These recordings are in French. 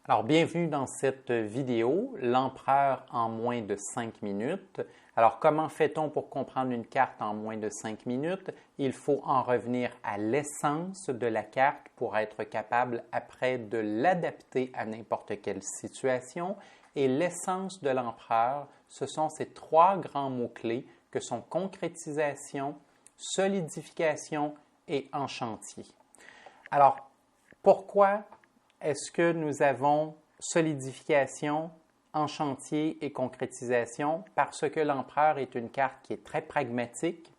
Alors, bienvenue dans cette vidéo, l'empereur en moins de 5 minutes. Alors, comment fait-on pour comprendre une carte en moins de 5 minutes? Il faut en revenir à l'essence de la carte pour être capable après de l'adapter à n'importe quelle situation. Et l'essence de l'empereur, ce sont ces trois grands mots-clés que sont concrétisation, solidification et en chantier. Alors, pourquoi est-ce que nous avons solidification, en chantier et concrétisation? Parce que l'empereur est une carte qui est très pragmatique,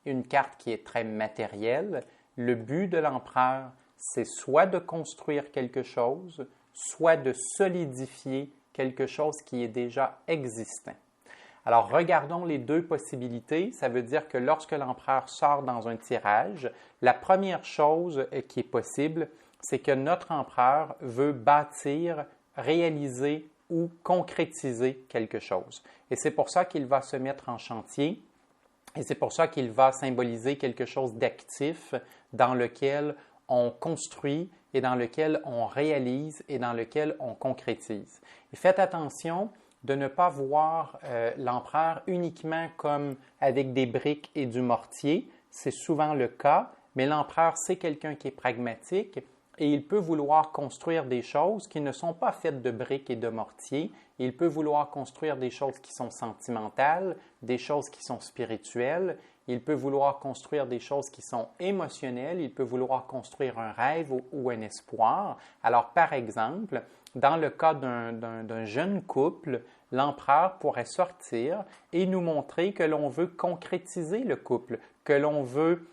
une carte qui est très matérielle. Le but de l'empereur, c'est soit de construire quelque chose, soit de solidifier quelque chose qui est déjà existant. Alors, regardons les deux possibilités. Ça veut dire que lorsque l'empereur sort dans un tirage, la première chose qui est possible, c'est que notre empereur veut bâtir, réaliser ou concrétiser quelque chose. Et c'est pour ça qu'il va se mettre en chantier et c'est pour ça qu'il va symboliser quelque chose d'actif dans lequel on construit et dans lequel on réalise et dans lequel on concrétise. Et faites attention de ne pas voir l'empereur uniquement comme avec des briques et du mortier. C'est souvent le cas, mais l'empereur, c'est quelqu'un qui est pragmatique et il peut vouloir construire des choses qui ne sont pas faites de briques et de mortier. Il peut vouloir construire des choses qui sont sentimentales, des choses qui sont spirituelles. Il peut vouloir construire des choses qui sont émotionnelles. Il peut vouloir construire un rêve ou un espoir. Alors, par exemple, dans le cas d'un jeune couple, l'empereur pourrait sortir et nous montrer que l'on veut concrétiser le couple, que l'on veut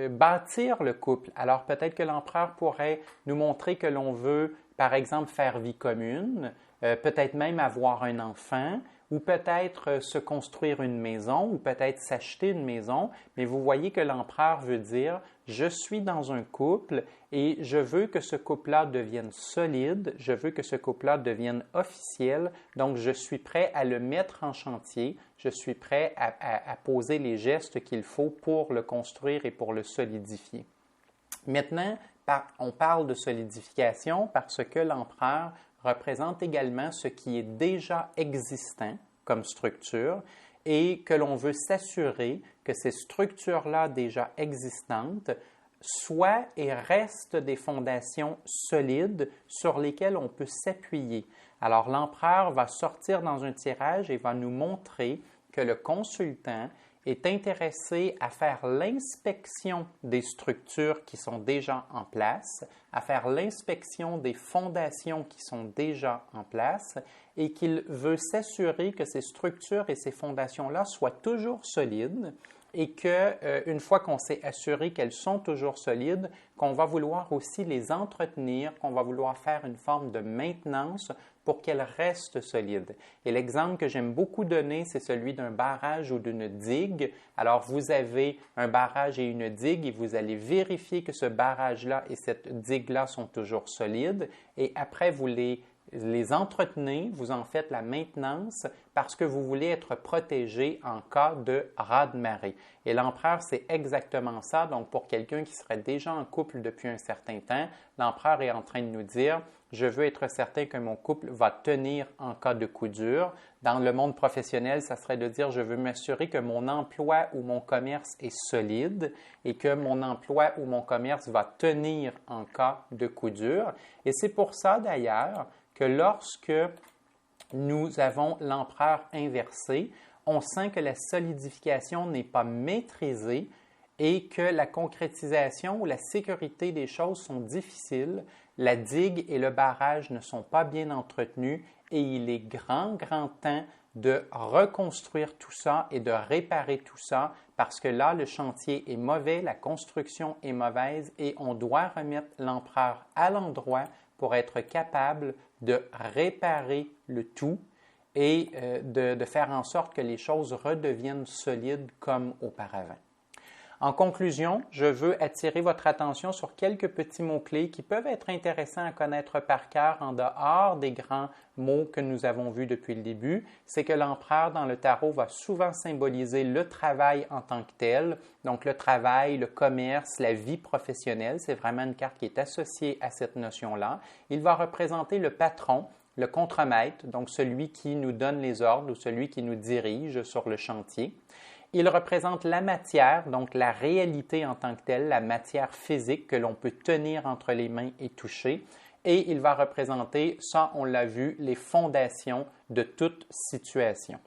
bâtir le couple. Alors peut-être que l'empereur pourrait nous montrer que l'on veut, par exemple, faire vie commune, peut-être même avoir un enfant, ou peut-être se construire une maison, ou peut-être s'acheter une maison. Mais vous voyez que l'empereur veut dire, je suis dans un couple et je veux que ce couple-là devienne solide, je veux que ce couple-là devienne officiel, donc je suis prêt à le mettre en chantier, je suis prêt à poser les gestes qu'il faut pour le construire et pour le solidifier. Maintenant, on parle de solidification parce que l'empereur représente également ce qui est déjà existant comme structure et que l'on veut s'assurer que ces structures-là déjà existantes soient et restent des fondations solides sur lesquelles on peut s'appuyer. Alors l'empereur va sortir dans un tirage et va nous montrer que le consultant est intéressé à faire l'inspection des structures qui sont déjà en place, à faire l'inspection des fondations qui sont déjà en place et qu'il veut s'assurer que ces structures et ces fondations-là soient toujours solides et qu'une fois qu'on s'est assuré qu'elles sont toujours solides, qu'on va vouloir aussi les entretenir, qu'on va vouloir faire une forme de maintenance pour qu'elles restent solides. Et l'exemple que j'aime beaucoup donner, c'est celui d'un barrage ou d'une digue. Alors, vous avez un barrage et une digue et vous allez vérifier que ce barrage-là et cette digue-là sont toujours solides et après, vous les entretenez, vous en faites la maintenance parce que vous voulez être protégé en cas de raz-de-marée. Et l'empereur, c'est exactement ça. Donc, pour quelqu'un qui serait déjà en couple depuis un certain temps, l'empereur est en train de nous dire « Je veux être certain que mon couple va tenir en cas de coup dur. » Dans le monde professionnel, ça serait de dire « Je veux m'assurer que mon emploi ou mon commerce est solide et que mon emploi ou mon commerce va tenir en cas de coup dur. » Et c'est pour ça d'ailleurs que lorsque nous avons l'empereur inversé, on sent que la solidification n'est pas maîtrisée et que la concrétisation ou la sécurité des choses sont difficiles, la digue et le barrage ne sont pas bien entretenus et il est grand temps de reconstruire tout ça et de réparer tout ça parce que là, le chantier est mauvais, la construction est mauvaise et on doit remettre l'empereur à l'endroit pour être capable de réparer le tout et de faire en sorte que les choses redeviennent solides comme auparavant. En conclusion, je veux attirer votre attention sur quelques petits mots-clés qui peuvent être intéressants à connaître par cœur en dehors des grands mots que nous avons vus depuis le début. C'est que l'empereur dans le tarot va souvent symboliser le travail en tant que tel, donc le travail, le commerce, la vie professionnelle. C'est vraiment une carte qui est associée à cette notion-là. Il va représenter le patron, le contremaître, donc celui qui nous donne les ordres ou celui qui nous dirige sur le chantier. Il représente la matière, donc la réalité en tant que telle, la matière physique que l'on peut tenir entre les mains et toucher. Et il va représenter, ça on l'a vu, les fondations de toute situation.